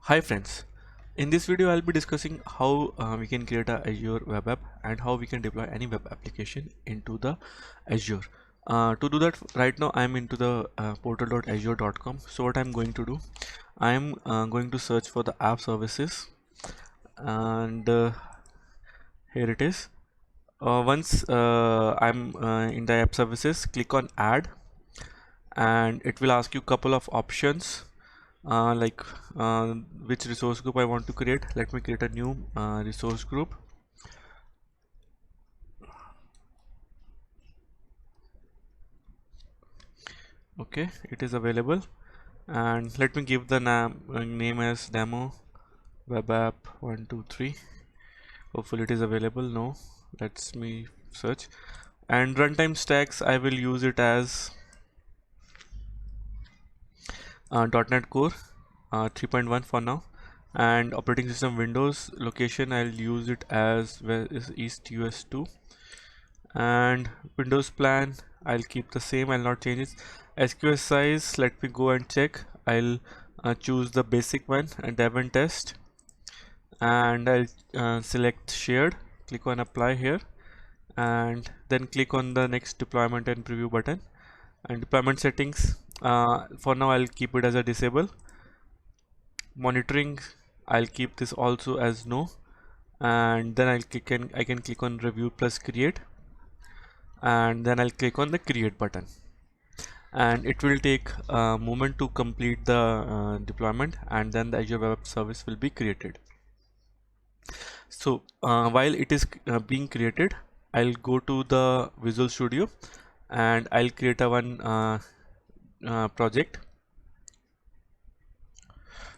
Hi friends, in this video I'll be discussing how we can create a Azure web app and how we can deploy any web application into the Azure. To do that, right now I'm into the portal.azure.com. So what I'm going to do, I'm going to search for the app services, and here it is. Once I'm in the app services, click on add, and it will ask you couple of options, like which resource group I want to create. Let me create a new resource group. Okay, it is available, and let me give the name as demo web app 123. Hopefully it is available. No, let's me search. And runtime stacks, I will use it as .NET Core 3.1 for now, and operating system Windows. Location, I'll use it as well is East US 2, and Windows plan I'll keep the same, I'll not change it. SQS size, let me go and check. I'll choose the basic one and dev and test, and I'll select shared, click on apply here, and then click on the next deployment and preview button. And deployment settings, for now I'll keep it as a disable. Monitoring, I'll keep this also as no, and then I can click on review plus create, and then I'll click on the create button, and it will take a moment to complete the deployment, and then the Azure Web Service will be created. So while it is being created, I'll go to the Visual Studio and I'll create a one project.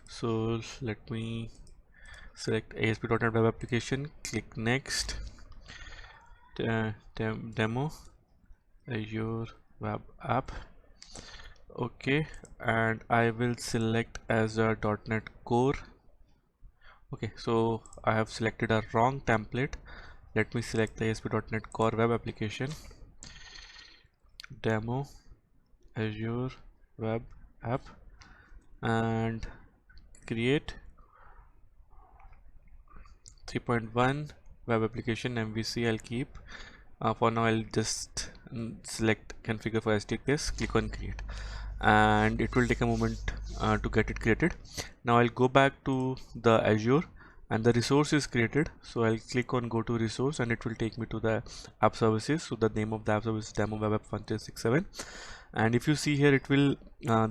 So let me select ASP.NET Web Application, click next, demo Azure Web App. Okay, and I will select as a .NET Core. Okay, so I have selected a wrong template. Let me select the ASP.NET Core Web Application, demo Azure Web App, and create 3.1 web application MVC. I'll keep for now. I'll just select configure for HTTPS, click on create, and it will take a moment to get it created. Now I'll go back to the Azure, and the resource is created, so I'll click on go to resource, and it will take me to the app services. So the name of the app service is demo web app 1367, and if you see here, it will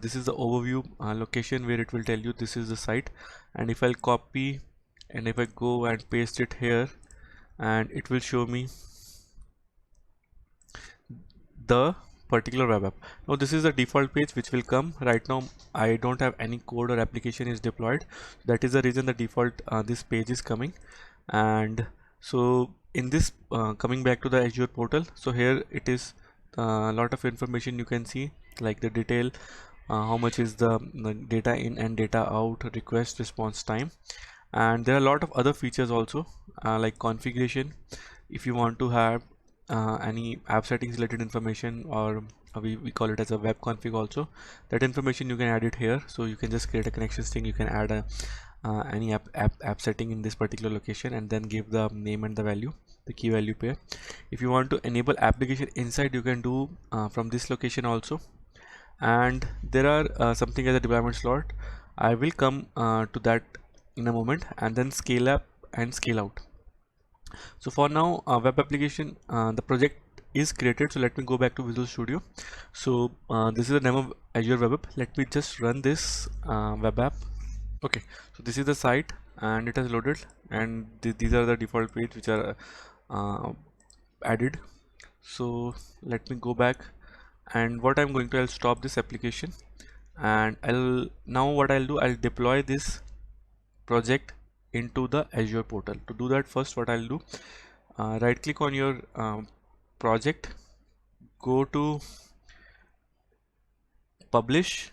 this is the overview location where it will tell you this is the site. And if I'll copy and if I go and paste it here, and it will show me the particular web app. Now this is the default page which will come. Right now I don't have any code or application is deployed, that is the reason the default this page is coming. And so in this coming back to the Azure portal, so here it is a lot of information you can see, like the detail, how much is the data in and data out, request response time, and there are a lot of other features also, like configuration. If you want to have any app settings related information, or we call it as a web config also, that information you can add it here. So you can just create a connection string, you can add a any app setting in this particular location, and then give the name and the value, the key value pair. If you want to enable application inside, you can do from this location also. And there are something as a deployment slot. I will come to that in a moment, and then scale up and scale out. So for now, web application, the project is created. So let me go back to Visual Studio. So this is the name of Azure Web App. Let me just run this web app. Okay, so this is the site, and it has loaded, and these are the default page which are added. So let me go back, and what I'm going to, I'll stop this application, and what I'll do, I'll deploy this project into the Azure portal. To do that, first what I'll do, right click on your project, go to publish,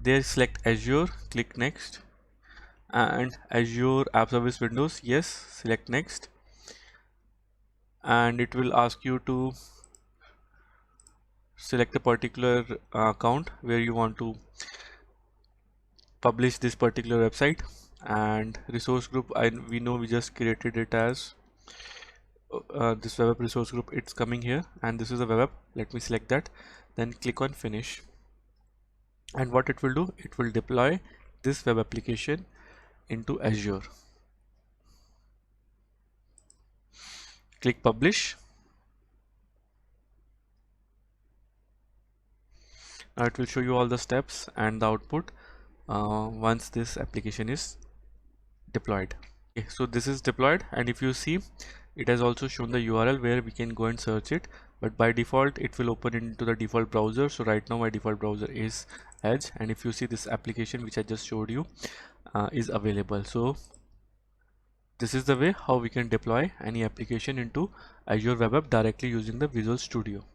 there select Azure, click next, and Azure App Service Windows, yes, select next, and it will ask you to select a particular account where you want to publish this particular website, and resource group, we know we just created it as this web app resource group. It's coming here, and this is a web app. Let me select that, then click on finish. And what it will do, it will deploy this web application into Azure. Click publish. Now it will show you all the steps and the output once this application is deployed. Okay, so this is deployed, and if you see, it has also shown the URL where we can go and search it, but by default it will open into the default browser. So right now my default browser is Edge, and if you see, this application which I just showed you is available. So this is the way how we can deploy any application into Azure Web App directly using the Visual Studio.